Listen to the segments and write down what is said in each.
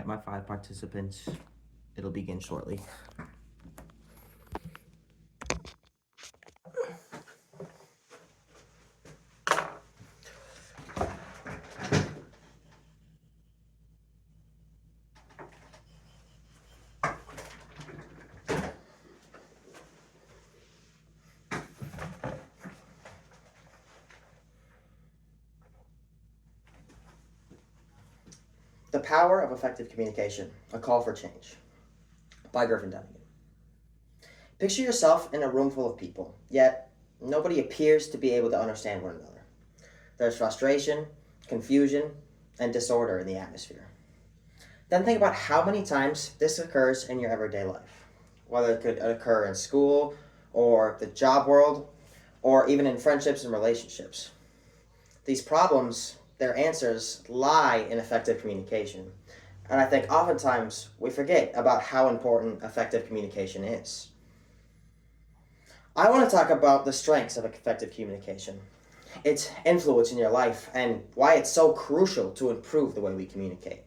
invite my 5 participants. It'll begin shortly. The Power of Effective Communication, A Call for Change, by Griffin Dunnigan. Picture yourself in a room full of people, yet nobody appears to be able to understand one another. There's frustration, confusion, and disorder in the atmosphere. Then think about how many times this occurs in your everyday life, whether it could occur in school, or the job world, or even in friendships and relationships. These problems, their answers lie in effective communication. And I think oftentimes we forget about how important effective communication is. I want to talk about the strengths of effective communication, its influence in your life, and why it's so crucial to improve the way we communicate.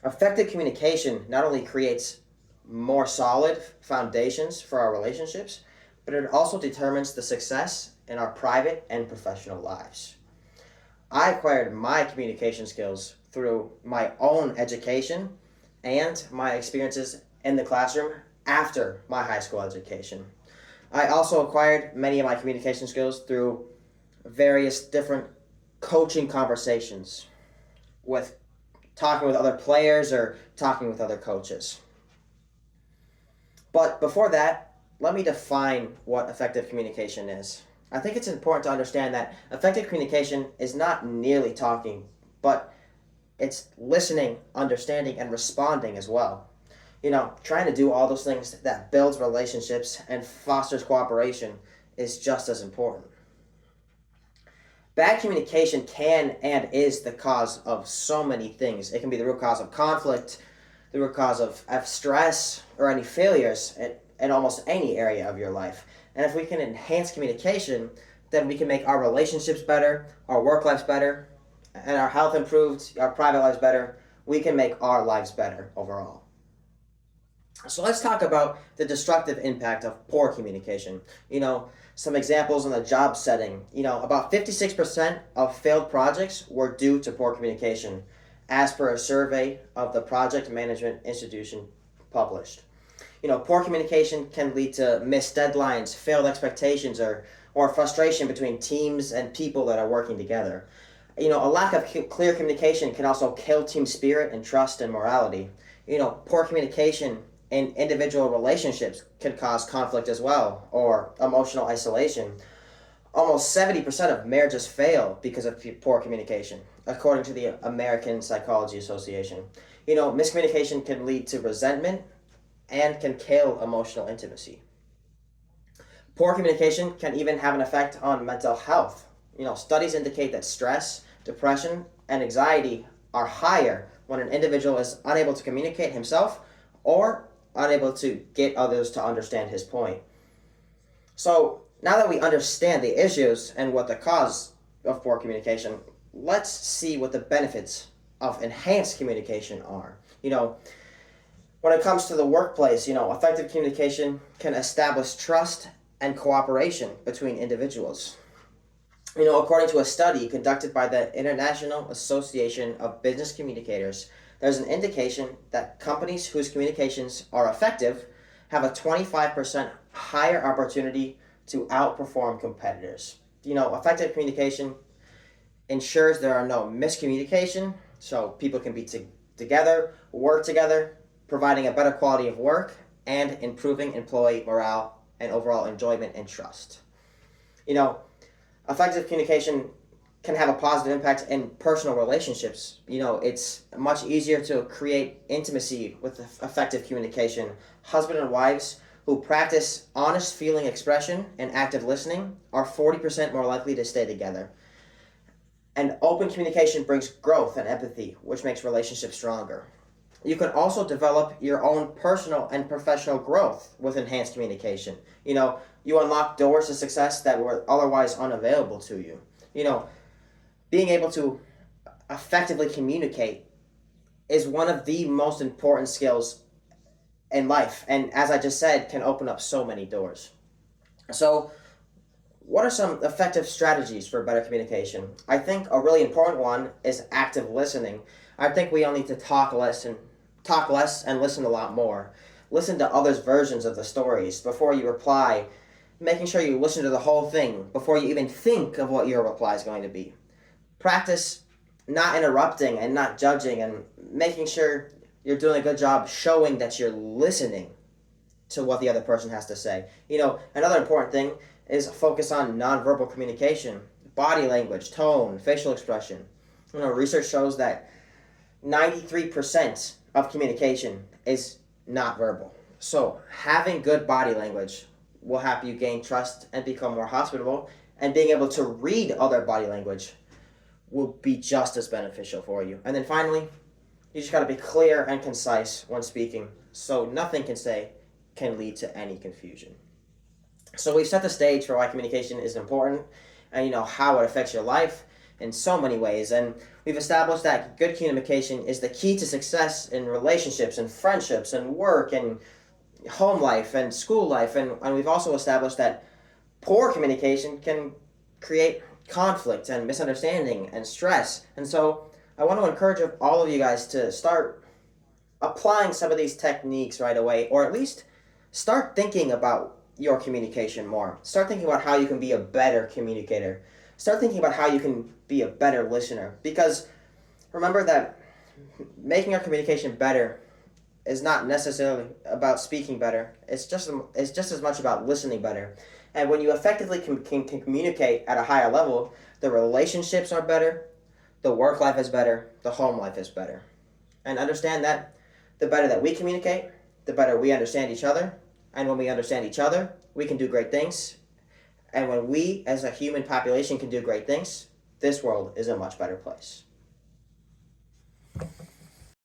Effective communication not only creates more solid foundations for our relationships, but it also determines the success in our private and professional lives. I acquired my communication skills through my own education and my experiences in the classroom after my high school education. I also acquired many of my communication skills through various different coaching conversations with talking with other players or talking with other coaches. But before that, let me define what effective communication is. I think it's important to understand that effective communication is not merely talking, but it's listening, understanding, and responding as well. Trying to do all those things that builds relationships and fosters cooperation is just as important. Bad communication can and is the cause of so many things. It can be the root cause of conflict, the root cause of stress, or any failures in almost any area of your life. And if we can enhance communication, then we can make our relationships better, our work lives better, and our health improved, our private lives better. We can make our lives better overall. So let's talk about the destructive impact of poor communication. Some examples in the job setting. About 56% of failed projects were due to poor communication, as per a survey of the Project Management Institution published. Poor communication can lead to missed deadlines, failed expectations, or frustration between teams and people that are working together. A lack of clear communication can also kill team spirit and trust and morality. Poor communication in individual relationships can cause conflict as well, or emotional isolation. Almost 70% of marriages fail because of poor communication, according to the American Psychology Association. Miscommunication can lead to resentment and can kill emotional intimacy. Poor communication can even have an effect on mental health. Studies indicate that stress, depression, and anxiety are higher when an individual is unable to communicate himself or unable to get others to understand his point. So now that we understand the issues and what the cause of poor communication, let's see what the benefits of enhanced communication are. When it comes to the workplace, effective communication can establish trust and cooperation between individuals. According to a study conducted by the International Association of Business Communicators, there's an indication that companies whose communications are effective have a 25% higher opportunity to outperform competitors. Effective communication ensures there are no miscommunication, so people can be together, work together, providing a better quality of work, and improving employee morale and overall enjoyment and trust. Effective communication can have a positive impact in personal relationships. It's much easier to create intimacy with effective communication. Husband and wives who practice honest feeling expression and active listening are 40% more likely to stay together. And open communication brings growth and empathy, which makes relationships stronger. You can also develop your own personal and professional growth with enhanced communication. You unlock doors to success that were otherwise unavailable to you. Being able to effectively communicate is one of the most important skills in life, and as I just said, can open up so many doors. So, what are some effective strategies for better communication? I think a really important one is active listening. I think we all need to talk less and listen a lot more. Listen to others' versions of the stories before you reply, making sure you listen to the whole thing before you even think of what your reply is going to be. Practice not interrupting and not judging, and making sure you're doing a good job showing that you're listening to what the other person has to say. Another important thing is focus on nonverbal communication, body language, tone, facial expression. Research shows that 93% of communication is not verbal. So, having good body language will help you gain trust and become more hospitable, and being able to read other body language will be just as beneficial for you. And then finally, you just got to be clear and concise when speaking, so nothing can lead to any confusion. So we've set the stage for why communication is important, and how it affects your life in so many ways. And we've established that good communication is the key to success in relationships and friendships and work and home life and school life. And we've also established that poor communication can create conflict and misunderstanding and stress. And so I want to encourage all of you guys to start applying some of these techniques right away, or at least start thinking about your communication more. Start thinking about how you can be a better communicator. Start thinking about how you can be a better listener. Because remember that making our communication better is not necessarily about speaking better. It's just as much about listening better. And when you effectively can communicate at a higher level, the relationships are better, the work life is better, the home life is better. And understand that the better that we communicate, the better we understand each other. And when we understand each other, we can do great things. And when we, as a human population, can do great things, this world is a much better place.